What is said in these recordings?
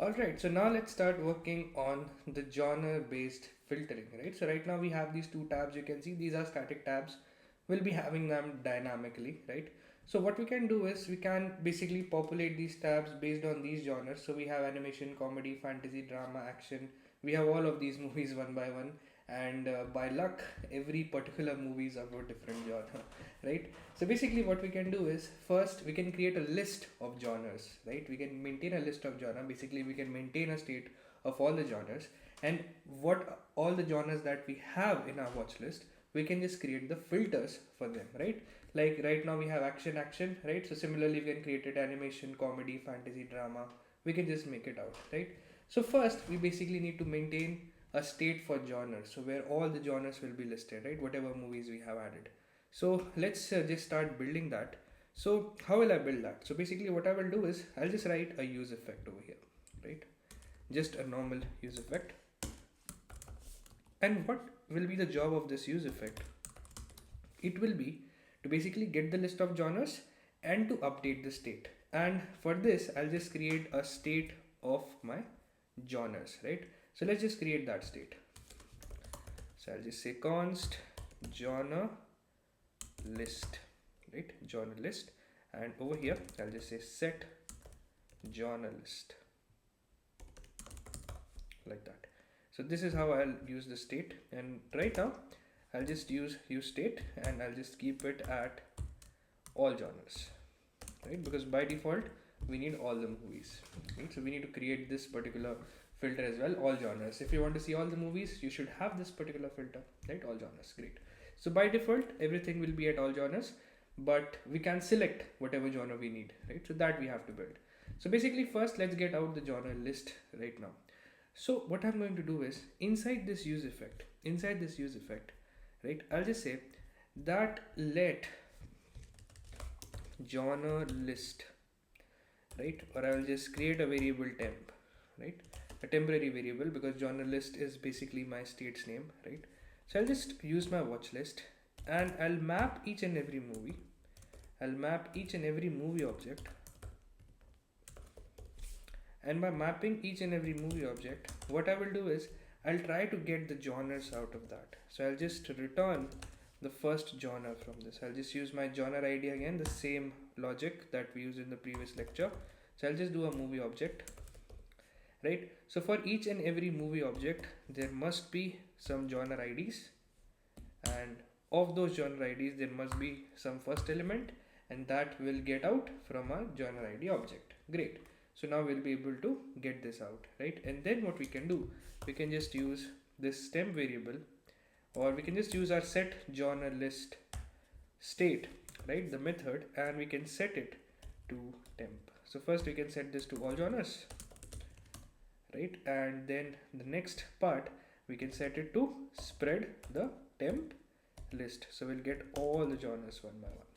Alright, so now let's start working on the genre based filtering, right? So right now we have these two tabs. You can see these are static tabs. We'll be having them dynamically, right? So what we can do is we can basically populate these tabs based on these genres. So we have animation, comedy, fantasy, drama, action. We have all of these movies one by one, and by luck every particular movie is of a different genre, right? So basically what we can do is first we can create a list of genres, right? We can maintain a list of genre. Basically we can maintain a state of all the genres, and what all the genres that we have in our watch list, we can just create the filters for them, right? Like right now we have action, right? So similarly we can create it animation, comedy, fantasy, drama. We can just make it out, right? So first we basically need to maintain a state for genres, so where all the genres will be listed, right? Whatever movies we have added. So let's just start building that. So how will I build that? So basically what I will do is I'll just write a use effect over here, right? Just a normal use effect. And what will be the job of this use effect? It will be to basically get the list of genres and to update the state. And for this I'll just create a state of my genres, right? So let's just create that state. So I'll just say const genre list, right? Genre list. And over here I'll just say set genre list, like that. So this is how I'll use the state, and right now I'll just use state and I'll just keep it at all genres, right? Because by default we need all the movies, right? So we need to create this particular filter as well, all genres. If you want to see all the movies, you should have this particular filter, right? All genres. Great. So by default everything will be at all genres, but we can select whatever genre we need, right? So that we have to build. So basically first let's get out the genre list right now. So what I'm going to do is inside this use effect, right, I'll just say that let genre list, right? Or I will just create a variable temp, right? A temporary variable, because genre list is basically my state's name, right? So I'll just use my watch list and I'll map each and every movie. I'll map each and every movie object, and by mapping each and every movie object, what I will do is I'll try to get the genres out of that. So I'll just return the first genre from this. I'll just use my genre ID again, the same logic that we used in the previous lecture. So I'll just do a movie object, right? So for each and every movie object there must be some genre IDs, and of those genre IDs there must be some first element, and that will get out from a genre ID object. Great. So now we'll be able to get this out, right? And then what we can do, we can just use this temp variable, or we can just use our set genre list state, right, the method, and we can set it to temp. So first we can set this to all genres, right? And then the next part we can set it to spread the temp list. So we'll get all the genres one by one,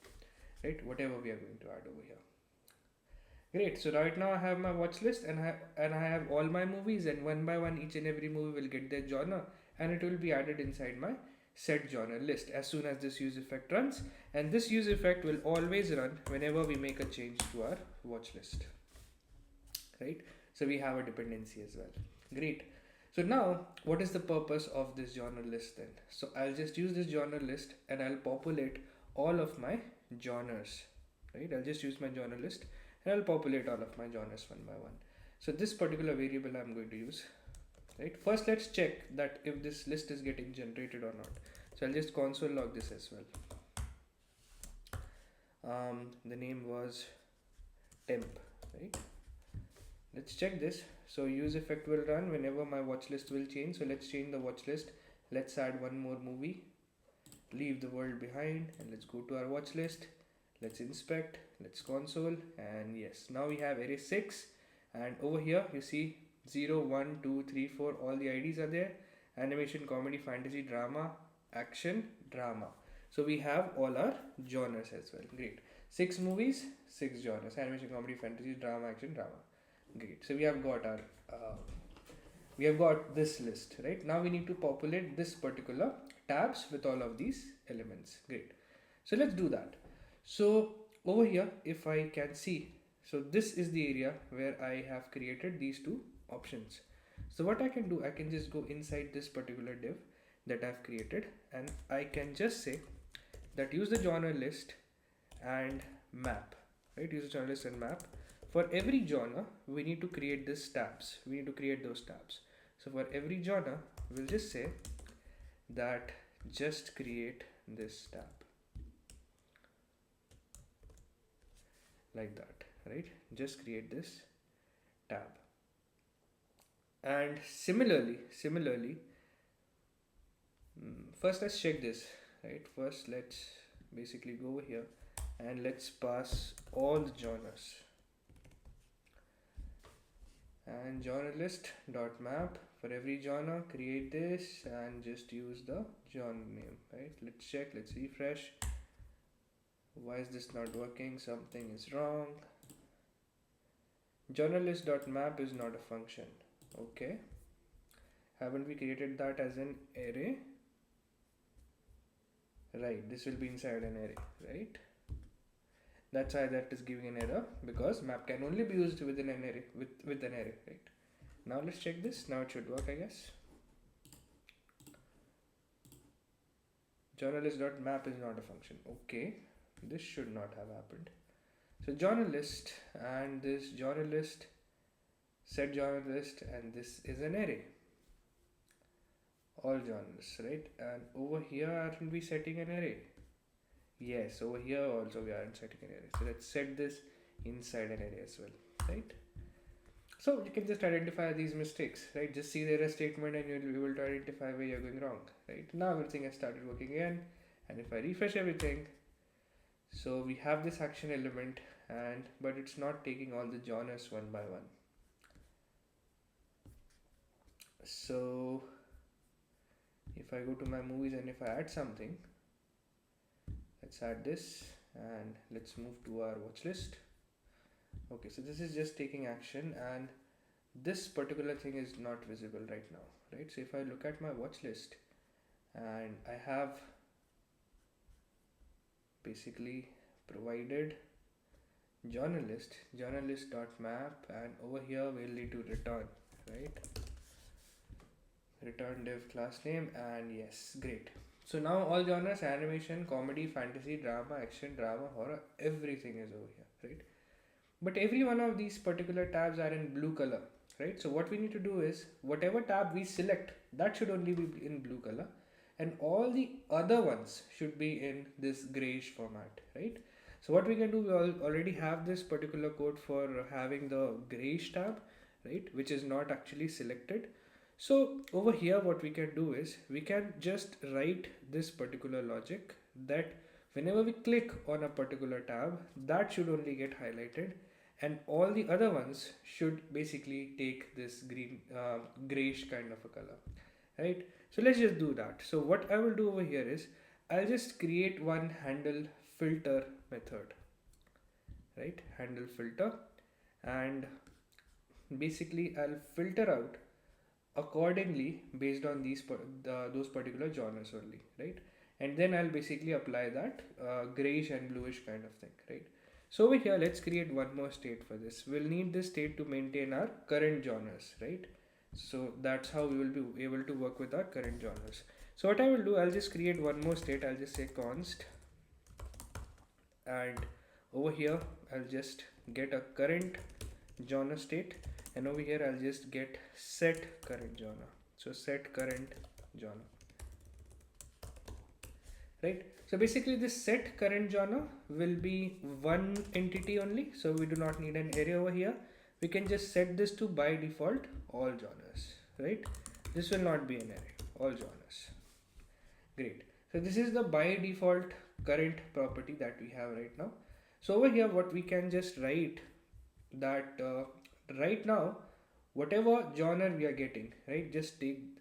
right? Whatever we are going to add over here. Great. So right now I have my watch list, and I have all my movies, and one by one each and every movie will get their genre, and it will be added inside my set genre list as soon as this use effect runs. And this use effect will always run whenever we make a change to our watch list, right? So we have a dependency as well. Great. So now what is the purpose of this genre list then? So I'll just use this genre list and I'll populate all of my genres, right? I'll just use my genre list and I'll populate all of my genres one by one. So this particular variable I'm going to use, right? First let's check that if this list is getting generated or not. So I'll just console log this as well. The name was temp, right? Let's check this. So use effect will run whenever my watch list will change. So let's change the watch list. Let's add one more movie, leave the world behind, and let's go to our watch list. Let's inspect, let's console, and yes, now we have array 6, and over here you see 0, 1, 2, 3, 4, all the IDs are there: animation, comedy, fantasy, drama, action, drama. So we have all our genres as well. Great. 6 movies, 6 genres: animation, comedy, fantasy, drama, action, drama. Great. So we have got our we have got this list, right? Now we need to populate this particular tabs with all of these elements. Great. So let's do that. So over here, if I can see, So this is the area where I have created these two options. So what I can do, I can just go inside this particular div that I've created, and I can just say that use the genre list and map, right? Use the genre list and map. For every genre, we need to create these tabs. We need to create those tabs. So for every genre, we'll just say that just create this tab like that, right? Just create this tab. And similarly, first let's check this, right? First let's basically go over here and let's pass all the genres, and genre list dot map. For every genre, create this and just use the genre name, right? Let's check, let's refresh. Why is this not working? Something is wrong. Genre list dot map is not a function. Okay, haven't we created that as an array? Right, this will be inside an array, right? That's why that is giving an error, because map can only be used within an array, with an array, right? Now let's check this. Now it should work, I guess. Genre list dot map is not a function. Okay, this should not have happened. So genre list and this genre list, set genre list, and this is an array. All genres, right? And over here, aren't we setting an array? Yes, over here also we aren't setting an array. So let's set this inside an array as well, right? So you can just identify these mistakes, right? Just see the error statement and you'll be able to identify where you're going wrong, right? Now everything has started working again. And if I refresh everything, so we have this action element, but it's not taking all the genres one by one. So if I go to my movies and if I add something, let's add this and let's move to our watch list. Okay, so this is just taking action, and this particular thing is not visible right now, right? So if I look at my watch list and I have basically provided genre list dot map, and over here we'll need to return, right? Return div class name, and yes, great. So now all genres, animation, comedy, fantasy, drama, action, drama, horror, everything is over here, right? But every one of these particular tabs are in blue color, right? So what we need to do is, whatever tab we select, that should only be in blue color, and all the other ones should be in this grayish format, right? So what we can do, we already have this particular code for having the grayish tab, right, which is not actually selected. So over here what we can do is, we can just write this particular logic that whenever we click on a particular tab, that should only get highlighted, and all the other ones should basically take this green grayish kind of a color, right? So let's just do that. So what I will do over here is, I'll just create one handle filter method, right? Handle filter, and basically I'll filter out accordingly based on those particular genres only, right? And then I'll basically apply that grayish and bluish kind of thing, right? So over here, let's create one more state for this. We'll need this state to maintain our current genres, right? So that's how we will be able to work with our current genres. So what I will do, I'll just create one more state. I'll just say const, and over here I'll just get a current genre state, and over here I'll just get set current genre. So set current genre, right? So basically this set current genre will be one entity only, so we do not need an array over here. We can just set this to by default all genres, right? This will not be an array, all genres. Great. So this is the by default current property that we have right now. So over here what we can just write that right now whatever genre we are getting, right, just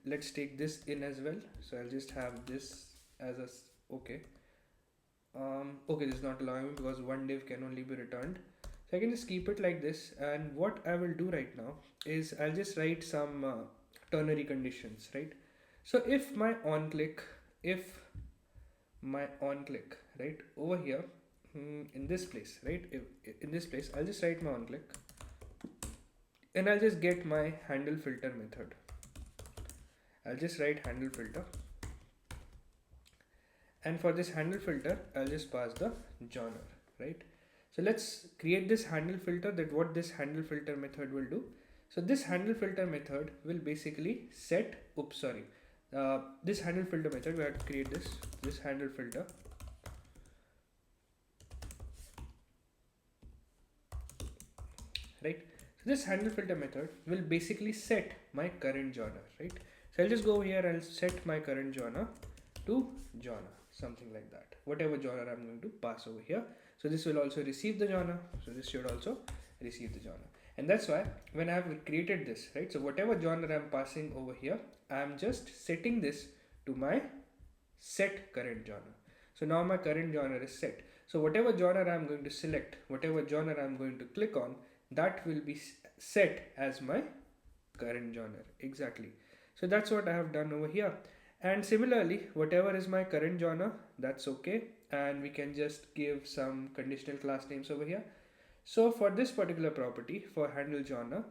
let's take this in as well. So I'll just have this as a okay. Okay, this is not allowing me because one div can only be returned. So I can just keep it like this, and what I will do right now is I'll just write some ternary conditions, right? So if my on click, right, over here, in this place, right? In this place, I'll just write my on click and I'll just get my handle filter method. I'll just write handle filter, and for this handle filter I'll just pass the genre, right? So let's create this handle filter. That what this handle filter method will do. So this handle filter method will basically set, this handle filter method, we have to create this handle filter, right? So this handle filter method will basically set my current genre, right? So I'll just go here, I'll set my current genre to genre, something like that, whatever genre I'm going to pass over here. So this will also receive the genre, so this should also receive the genre. And that's why when I have created this, right, so whatever genre I'm passing over here, I'm just setting this to my set current genre. So now my current genre is set. So whatever genre I'm going to select, whatever genre I'm going to click on, that will be set as my current genre. Exactly. So that's what I have done over here. And similarly, whatever is my current genre, that's okay. And we can just give some conditional class names over here. So for this particular property, for handle genre,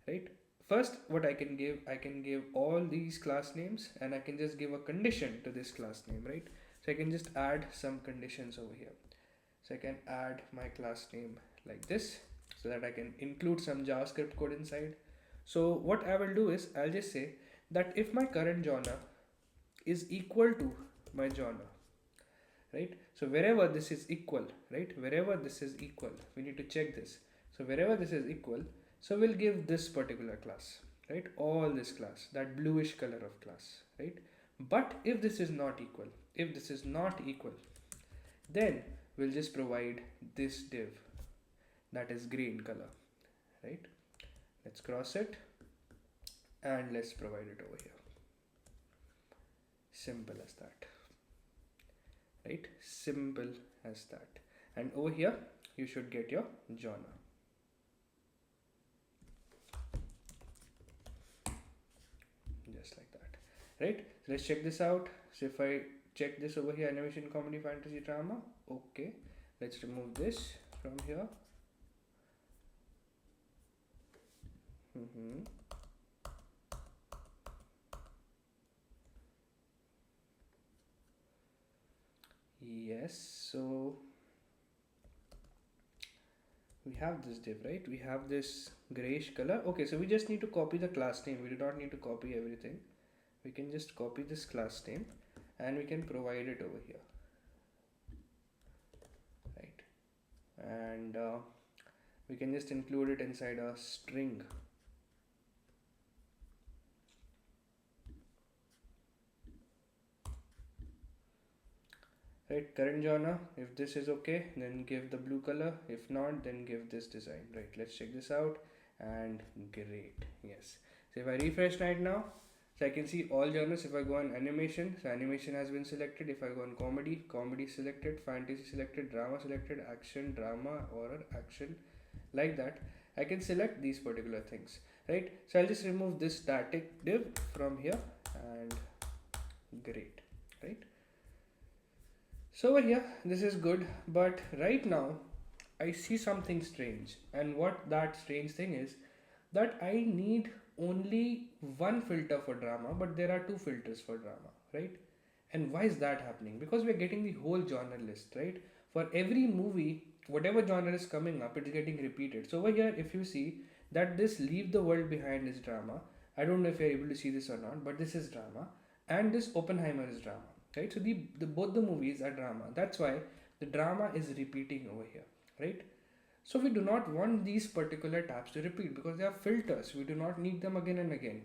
right, first what I can give all these class names, and I can just give a condition to this class name, right? So I can just add some conditions over here. So I can add my class name like this, so that I can include some JavaScript code inside. So what I will do is I'll just say that if my current genre is equal to my genre, right? So wherever this is equal, right? Wherever this is equal, we need to check this. So wherever this is equal, so we'll give this particular class, right? All this class, that bluish color of class, right? But if this is not equal, then we'll just provide this div that is green color, right? Let's cross it and let's provide it over here. Simple as that, right? Simple as that. And over here you should get your genre. Just like that, right? So let's check this out. So if I check this over here, animation, comedy, fantasy, drama, okay, let's remove this from here. Yes, so we have this div, right? We have this grayish color. Okay, so we just need to copy the class name. We do not need to copy everything. We can just copy this class name and we can provide it over here, right? And we can just include it inside a string. Right, current genre, if this is okay, then give the blue color. If not, then give this design, right? Let's check this out, and great, yes. So if I refresh right now, so I can see all genres. If I go on animation, so animation has been selected. If I go on comedy, comedy selected, fantasy selected, drama selected, action, drama, horror, action, like that. I can select these particular things, right? So I'll just remove this static div from here, and great, right? So over here, this is good, but right now I see something strange. And what that strange thing is, that I need only one filter for drama, but there are two filters for drama, right? And why is that happening? Because we're getting the whole genre list, right? For every movie, whatever genre is coming up, it's getting repeated. So over here, if you see that this Leave the World Behind is drama, I don't know if you're able to see this or not, but this is drama, and this Oppenheimer is drama, right? So the both the movies are drama. That's why the drama is repeating over here, right? So we do not want these particular tabs to repeat because they are filters. We do not need them again and again.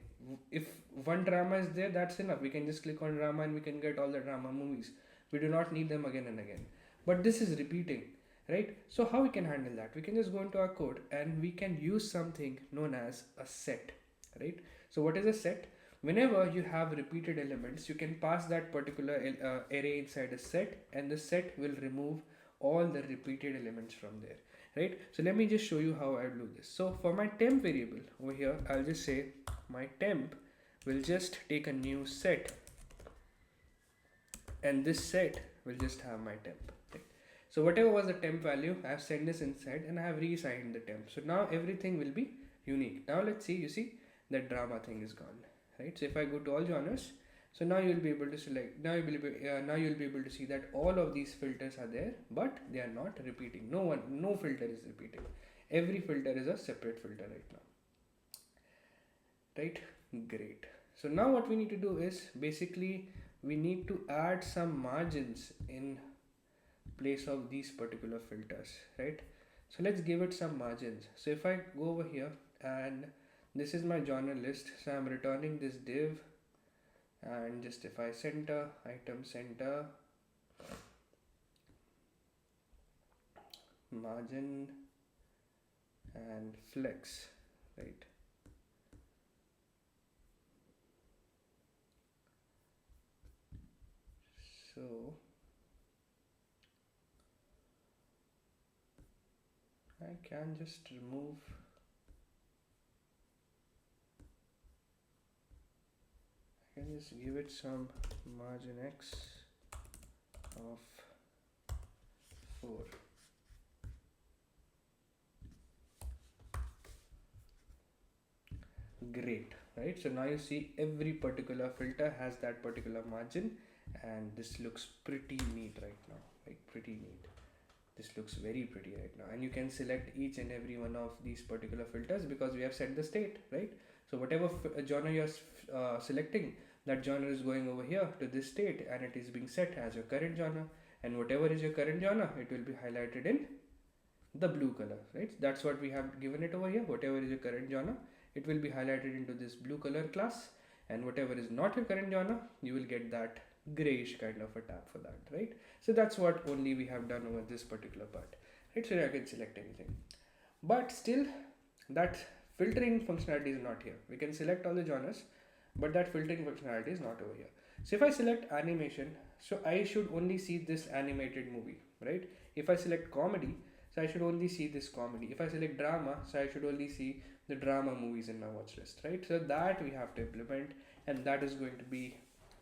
If one drama is there, that's enough. We can just click on drama and we can get all the drama movies. We do not need them again and again. But this is repeating, right? So how we can handle that? We can just go into our code and we can use something known as a set, right? So what is a set? Whenever you have repeated elements, you can pass that particular array inside a set, and the set will remove all the repeated elements from there, right? So let me just show you how I'll do this. So for my temp variable over here, I'll just say my temp will just take a new set, and this set will just have my temp, right? So whatever was the temp value, I have sent this inside and I have reassigned the temp. So now everything will be unique. Now let's see, you see that drama thing is gone, right? So if I go to all genres, so now you'll be able to select, now you'll be able to see that all of these filters are there, but they are not repeating. No filter is repeating. Every filter is a separate filter right now, right? Great. So now what we need to do is basically we need to add some margins in place of these particular filters, right? So let's give it some margins. So if I go over here and this is my genre list, so I'm returning this div and justify center, item center, margin and flex, right? So I can just remove, I can just give it some margin X of 4. Great, right? So now you see every particular filter has that particular margin, and this looks pretty neat right now, like pretty neat. This looks very pretty right now, and you can select each and every one of these particular filters because we have set the state, right? So whatever genre you're selecting, that genre is going over here to this state and it is being set as your current genre, and whatever is your current genre, it will be highlighted in the blue color, right? That's what we have given it over here. Whatever is your current genre, it will be highlighted into this blue color class, and whatever is not your current genre, you will get that grayish kind of a tab for that, right? So that's what only we have done over this particular part, right? So I can select anything, but still that filtering functionality is not here. We can select all the genres, but that filtering functionality is not over here. So if I select animation, so I should only see this animated movie, right? If I select comedy, so I should only see this comedy. If I select drama, so I should only see the drama movies in my watch list, right? So that we have to implement, and that is going to be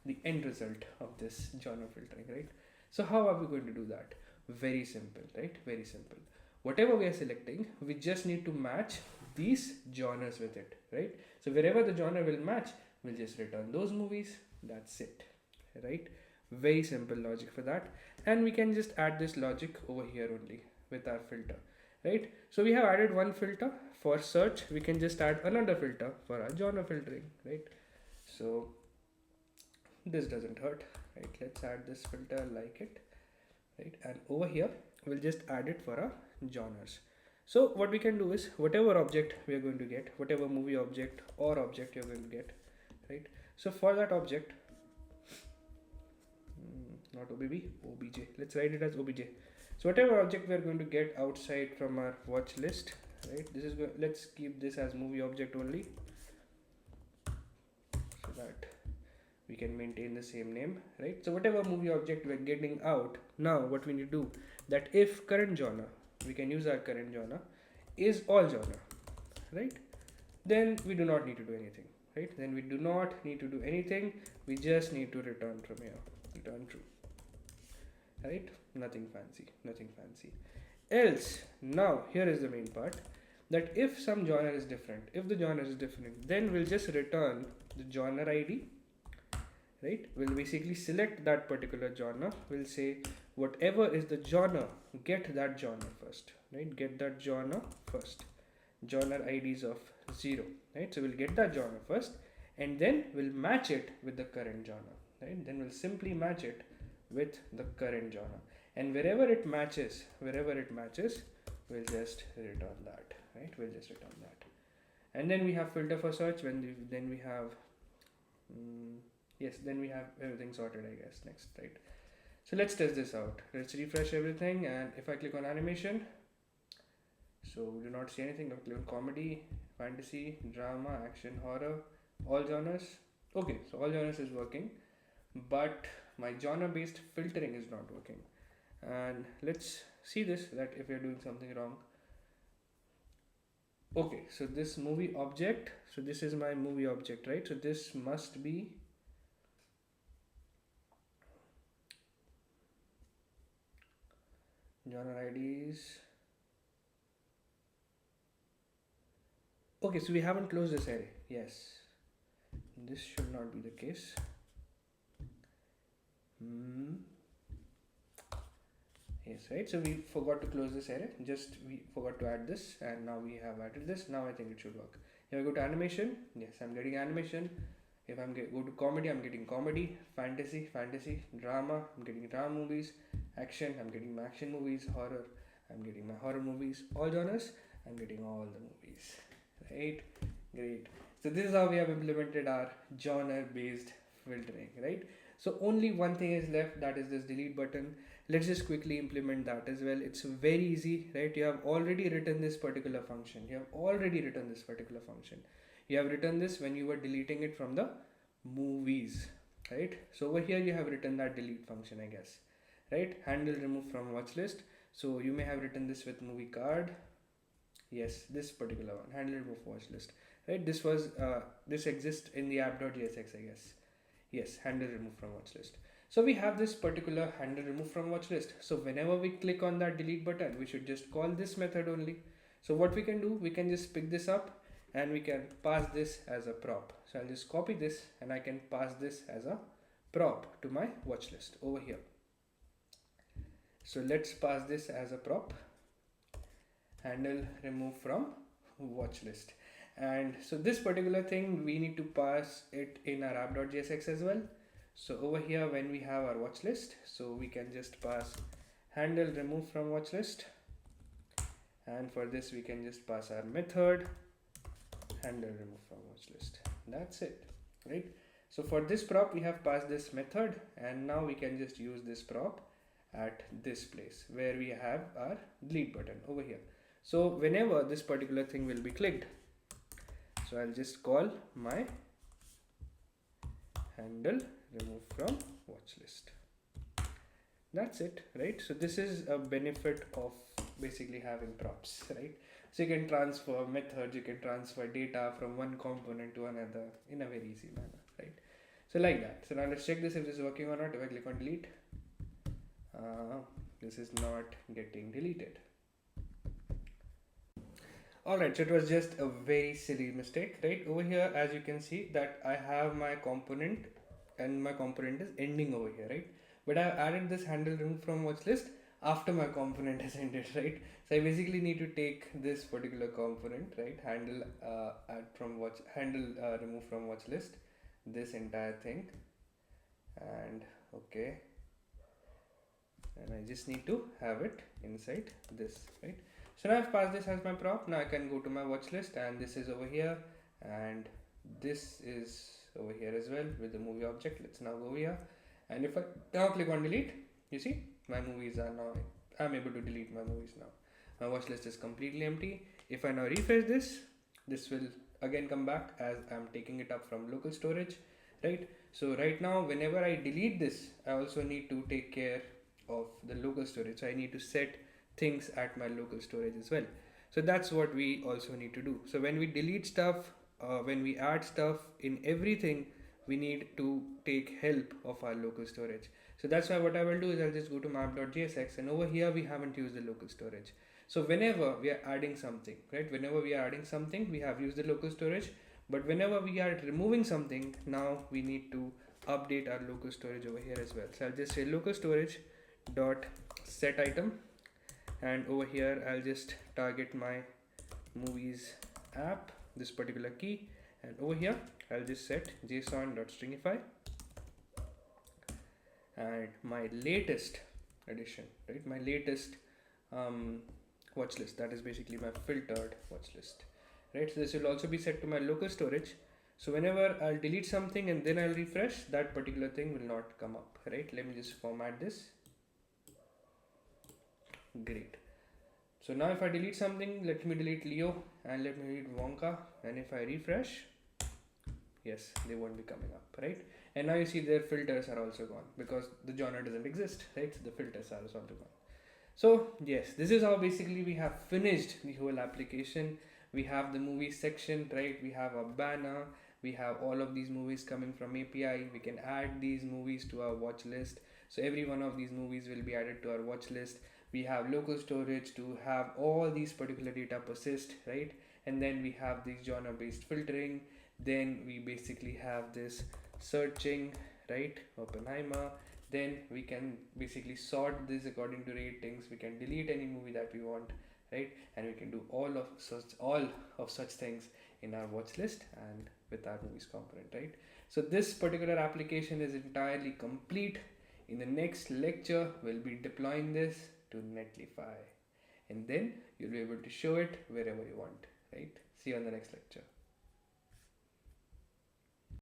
the end result of this genre filtering, right? So how are we going to do that? Very simple, right? Very simple. Whatever we are selecting, we just need to match these genres with it, right? So wherever the genre will match, we'll just return those movies. That's it, right? Very simple logic for that, and we can just add this logic over here only with our filter, right? So we have added one filter for search. We can just add another filter for our genre filtering, right? So this doesn't hurt, right? Let's add this filter like it, right? And over here we'll just add it for our genres. So what we can do is whatever object we are going to get, whatever movie object or object you're going to get, right? So for that object, not OBB, OBJ, let's write it as OBJ. So whatever object we are going to get outside from our watch list, right? This is let's keep this as movie object only, so that we can maintain the same name, right? So whatever movie object we're getting out, now what we need to do, that if current genre, we can use our current genre, is all genre, right? Then we do not need to do anything, right? Then we do not need to do anything. We just need to return from here, return true, right? Nothing fancy, nothing fancy. Else, now here is the main part, that if some genre is different, if the genre is different, then we'll just return the genre ID, right? We'll basically select that particular genre. We'll say whatever is the genre, get that genre first, right? Get that genre first. Genre IDs of 0, right? So we'll get that genre first, and then we'll match it with the current genre, right? Then we'll simply match it with the current genre, and wherever it matches, we'll just return that, right? We'll just return that, and then we have filter for search. Then we have yes, then we have everything sorted, I guess. Next, right? So let's test this out. Let's refresh everything, and if I click on animation, so we do not see anything. I'll click on comedy, fantasy, drama, action, horror, all genres. Okay, so all genres is working, but my genre based filtering is not working. And let's see this, that if we're doing something wrong. Okay, so this movie object, so this is my movie object, right? So this must be genre IDs. Okay, so we haven't closed this array. Yes, this should not be the case. Yes, right. So we forgot to close this array. Just we forgot to add this, and now we have added this. Now I think it should work. Here I go to animation. Yes, I'm getting animation. If I'm go to comedy, I'm getting comedy, fantasy, drama. I'm getting drama movies, action. I'm getting my action movies, horror. I'm getting my horror movies. All genres. I'm getting all the movies. Right. Great. So this is how we have implemented our genre-based filtering. Right. So only one thing is left. That is this delete button. Let's just quickly implement that as well. It's very easy, right? You have already written this particular function. You have written this when you were deleting it from the movies, right? So over here you have written that delete function, I guess, right? Handle remove from watch list. So you may have written this with movie card. Yes, this particular one, handle remove watch list, right? This exists in the app.jsx, I guess. Yes, handle remove from watch list. So we have this particular handle remove from watch list. So whenever we click on that delete button, we should just call this method only. So what we can do, we can just pick this up and we can pass this as a prop. So I'll just copy this and I can pass this as a prop to my watch list over here. So let's pass this as a prop, handle remove from watch list. And so this particular thing, we need to pass it in our app.jsx as well. So over here, when we have our watch list, so we can just pass handle remove from watch list. And for this, we can just pass our method handle remove from watch list. That's it, right? So for this prop, we have passed this method, and now we can just use this prop at this place where we have our delete button over here. So whenever this particular thing will be clicked, so I'll just call my handle remove from watch list. That's it, right? So this is a benefit of basically having props, right? So you can transfer methods, you can transfer data from one component to another in a very easy manner, right? So like that. So now let's check this if this is working or not. If I click on delete, this is not getting deleted. Alright, so it was just a very silly mistake, right? Over here, as you can see that I have my component and my component is ending over here, right? But I've added this handle remove from watch list after my component has ended, right? So I basically need to take this particular component, right? Handle remove from watch list, this entire thing, and okay, and I just need to have it inside this, right? So now I've passed this as my prop. Now I can go to my watch list, and this is over here, and this is over here as well with the movie object. Let's now go here, and if I now click on delete, you see my movies are now, I'm able to delete my movies now. My watch list is completely empty. If I now refresh this, this will again come back as I'm taking it up from local storage, right? So right now, whenever I delete this, I also need to take care of the local storage. So I need to set things at my local storage as well. So that's what we also need to do. So when we delete stuff, when we add stuff in everything, we need to take help of our local storage. So that's why what I will do is I'll just go to map.jsx, and over here we haven't used the local storage. So whenever we are adding something, right? Whenever we are adding something, we have used the local storage. But whenever we are removing something, now we need to update our local storage over here as well. So I'll just say local storage dot set item, and over here I'll just target my movies app, this particular key, and over here I'll just set json.stringify and my latest addition, right? My latest watch list, that is basically my filtered watch list, right? So this will also be set to my local storage. So whenever I'll delete something and then I'll refresh, that particular thing will not come up, right? Let me just format this. Great. So now if I delete something, let me delete Leo and let me delete Wonka, and if I refresh, yes, they won't be coming up, right? And now you see their filters are also gone because the genre doesn't exist, right? So the filters are also gone. So yes, this is how basically we have finished the whole application. We have the movie section, right? We have a banner, we have all of these movies coming from API. We can add these movies to our watch list. So every one of these movies will be added to our watch list. we have local storage to have all these particular data persist, right? And then we have this genre based filtering. Then we basically have this searching, right? Oppenheimer. Then we can basically sort this according to ratings. We can delete any movie that we want, right? And we can do all of such things in our watch list and with our movies component, right? So this particular application is entirely complete. In the next lecture, we'll be deploying this to Netlify, and then you'll be able to show it wherever you want, right? See you on the next lecture.